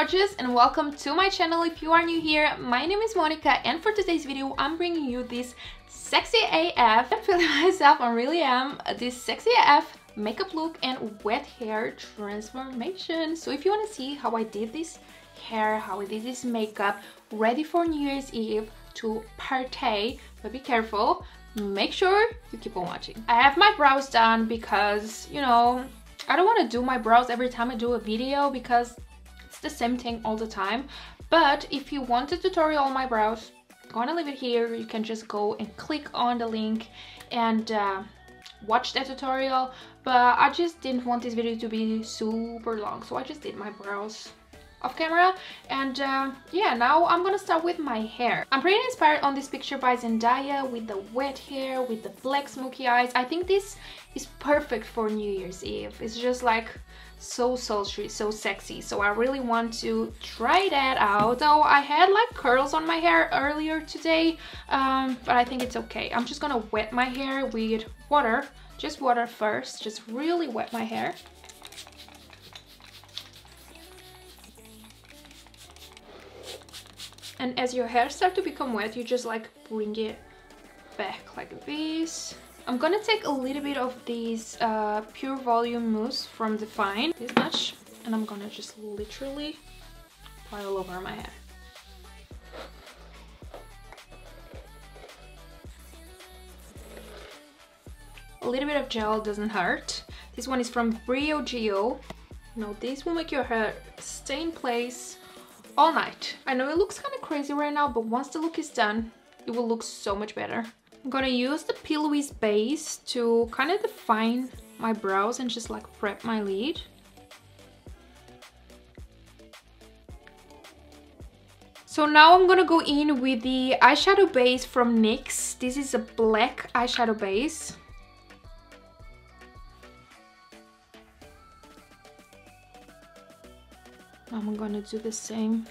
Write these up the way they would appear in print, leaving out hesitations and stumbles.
gorgeous, and welcome to my channel. If you are new here, my name is Monica, and for today's video I'm bringing you this sexy AF, I'm feeling myself, I really am, this sexy AF makeup look and wet hair transformation. So if you want to see how I did this hair, how I did this makeup ready for New Year's Eve to partay, but be careful, make sure you keep on watching. I have my brows done because, you know, I don't want to do my brows every time I do a video because it's the same thing all the time. But if you want a tutorial on my brows, I'm gonna leave it here. You can just go and click on the link and watch that tutorial. But I just didn't want this video to be super long, so I just did my brows off camera. And yeah, now I'm gonna start with my hair. I'm pretty inspired on this picture by Zendaya with the wet hair, with the black smoky eyes. I think this is perfect for New Year's Eve. It's just like so sultry, so sexy, so I really want to try that out. So I had like curls on my hair earlier today, but I think it's okay. I'm just gonna wet my hair with water, just water first, just really wet my hair. And as your hair starts to become wet, you just like bring it back like this. I'm gonna take a little bit of these Pure Volume Mousse from Define, this much, and I'm gonna just literally apply all over my hair. A little bit of gel doesn't hurt. This one is from Briogeo. Now this will make your hair stay in place all night. I know it looks kind of crazy right now, but once the look is done, it will look so much better. I'm gonna use the P. Louise base to kind of define my brows and just like prep my lid. So now I'm gonna go in with the eyeshadow base from NYX. This is a black eyeshadow base. I'm gonna do the same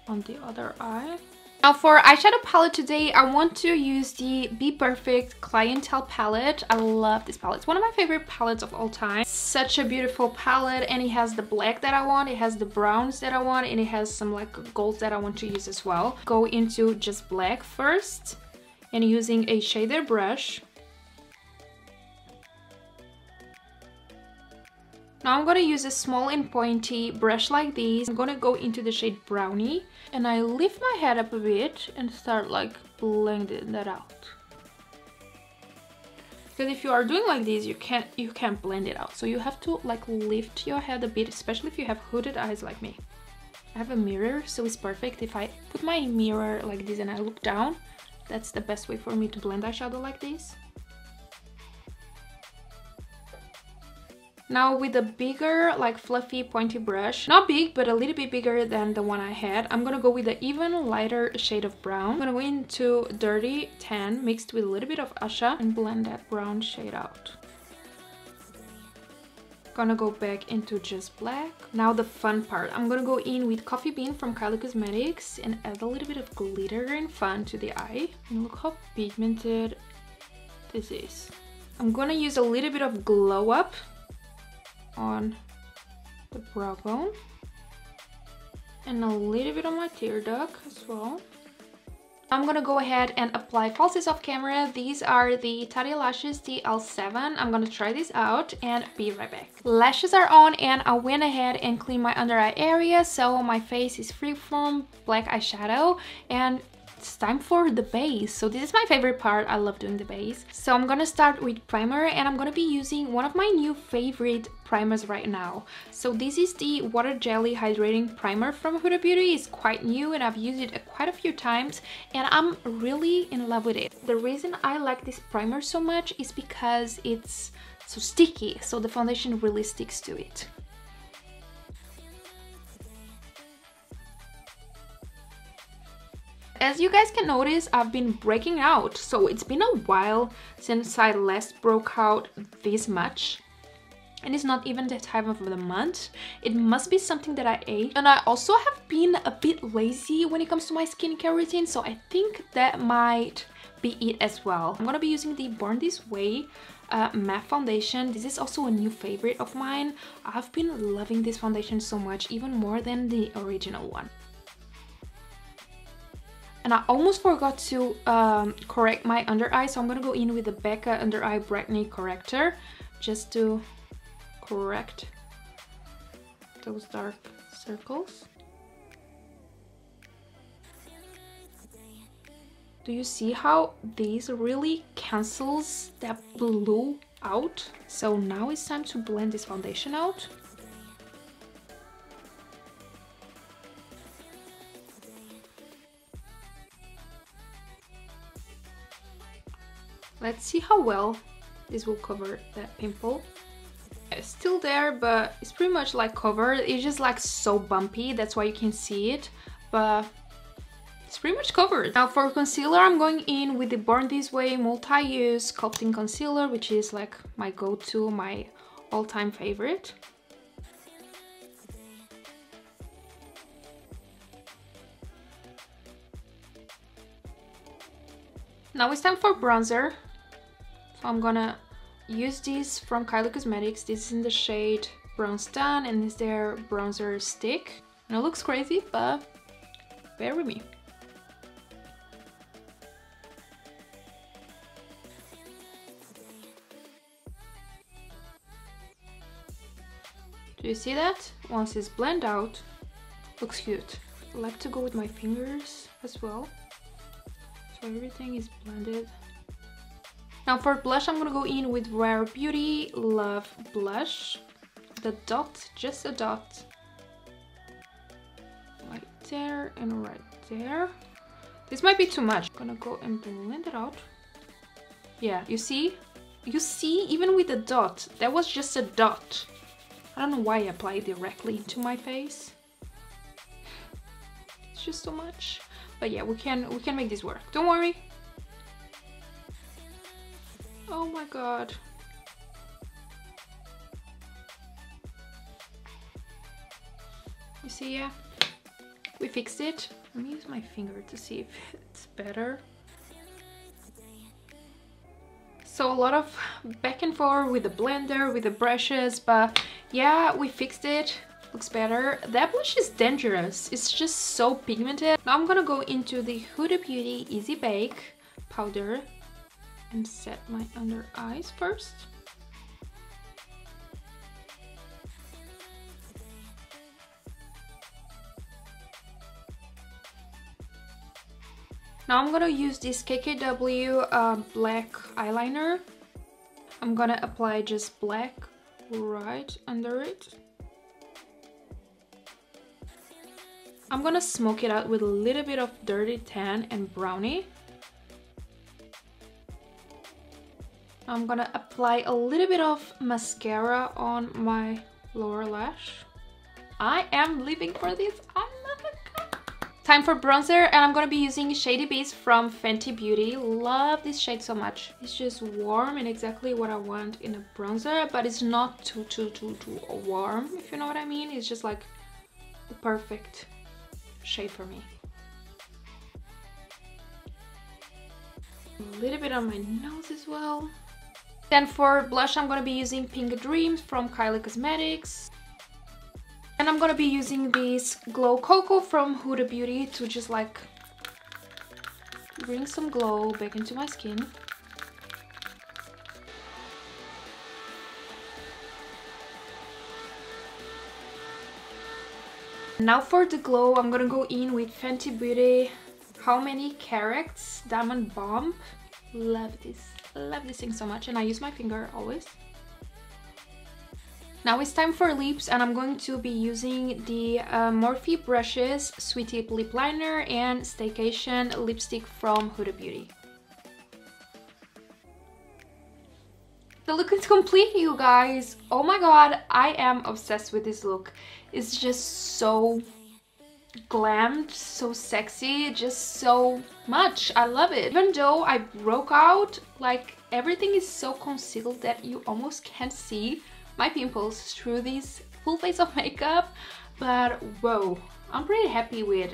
on the other eye. Now for eyeshadow palette today, I want to use the Be Perfect Clientele palette. I love this palette. It's one of my favorite palettes of all time. Such a beautiful palette, and it has the black that I want, it has the browns that I want, and it has some like golds that I want to use as well. Go into just black first, and using a shader brush. Now I'm gonna use a small and pointy brush like this. I'm gonna go into the shade Brownie, and I lift my head up a bit and start like blending that out. Because if you are doing like this, you can't blend it out. So you have to like lift your head a bit, especially if you have hooded eyes like me. I have a mirror, so it's perfect. If I put my mirror like this and I look down, that's the best way for me to blend eyeshadow like this. Now with a bigger, like fluffy, pointy brush, not big, but a little bit bigger than the one I had, I'm gonna go with an even lighter shade of brown. I'm gonna go into Dirty Tan mixed with a little bit of Asha and blend that brown shade out. Gonna go back into just black. Now the fun part. I'm gonna go in with Coffee Bean from kyliecosmetics and add a little bit of glitter and fun to the eye. And look how pigmented this is. I'm gonna use a little bit of Glow Up on the brow bone and a little bit on my tear duct as well. I'm gonna go ahead and apply falsies off camera. These are the tattilashes TL7. I'm gonna try this out and be right back. Lashes are on, and I went ahead and cleaned my under eye area, so my face is free from black eyeshadow, and it's time for the base. So this is my favorite part. I love doing the base. So I'm gonna start with primer, and I'm gonna be using one of my new favorite primers right now. So this is the Water Jelly Hydrating Primer from Huda Beauty. It's quite new and I've used it quite a few times, and I'm really in love with it. The reason I like this primer so much is because it's so sticky, so the foundation really sticks to it. As you guys can notice, I've been breaking out, so it's been a while since I last broke out this much. And it's not even the time of the month. It must be something that I ate. And I also have been a bit lazy when it comes to my skincare routine, so I think that might be it as well. I'm gonna be using the Born This Way matte foundation. This is also a new favorite of mine. I've been loving this foundation so much, even more than the original one. And I almost forgot to correct my under eye, so I'm gonna go in with the Becca Under Eye Brightening Corrector just to correct those dark circles. Do you see how these really cancels that blue out? So now it's time to blend this foundation out. Let's see how well this will cover that pimple. It's still there, but it's pretty much like covered. It's just like so bumpy, that's why you can see it, but it's pretty much covered. Now for concealer, I'm going in with the Born This Way multi-use sculpting concealer, which is like my go-to, my all-time favorite. Now it's time for bronzer. So I'm gonna use this from Kylie Cosmetics. This is in the shade Brown Stan, and it's their bronzer stick. And it looks crazy, but bear with me. Do you see that? Once it's blended out, looks cute. I like to go with my fingers as well, so everything is blended. Now for blush, I'm gonna go in with Rarebeauty Love Blush. The dot, just a dot. Right there and right there. This might be too much. I'm gonna go and blend it out. Yeah, you see? You see, even with the dot, that was just a dot. I don't know why I apply it directly into my face. It's just so much. But yeah, we can make this work. Don't worry. Oh my god. You see, yeah? We fixed it. Let me use my finger to see if it's better. So a lot of back and forth with the blender, with the brushes, but yeah, we fixed it. Looks better. That blush is dangerous. It's just so pigmented. Now I'm gonna go into the Huda Beauty Easy Bake powder and set my under eyes first. Now I'm gonna use this KKW black eyeliner. I'm gonna apply just black right under it. I'm gonna smoke it out with a little bit of Dirty Tan and Brownie. I'm gonna apply a little bit of mascara on my lower lash. I am living for this. I love it. Time for bronzer, and I'm gonna be using Shady Base from Fenty Beauty. Love this shade so much. It's just warm and exactly what I want in a bronzer, but it's not too warm, if you know what I mean. It's just like the perfect shade for me. A little bit on my nose as well. Then for blush, I'm gonna be using Pink Dreams from Kylie Cosmetics. And I'm gonna be using this Glow Cocoa from Huda Beauty to just like bring some glow back into my skin. Now for the glow, I'm gonna go in with Fenty Beauty How Many Carats Diamond Bomb. Love this thing so much, and I use my finger always. Now it's time for lips, and I'm going to be using the Morphe brushes Sweet Tip Lip Liner and Staycation lipstick from Huda Beauty. The look is complete, you guys. Oh my god, I am obsessed with this look. It's just so glammed, so sexy, just so much. I love it. Even though I broke out, like everything is so concealed that you almost can't see my pimples through this full face of makeup. But whoa, I'm pretty happy with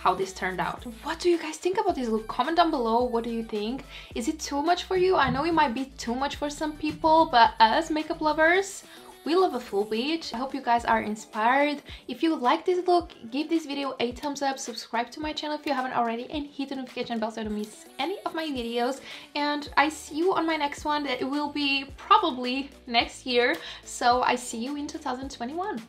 how this turned out. What do you guys think about this look? Comment down below. What do you think? Is it too much for you? I know it might be too much for some people, but as makeup lovers, we love a full beige. I hope you guys are inspired. If you like this look, give this video a thumbs up, subscribe to my channel if you haven't already, and hit the notification bell so you don't miss any of my videos. And I see you on my next one. That will be probably next year. So I see you in 2021.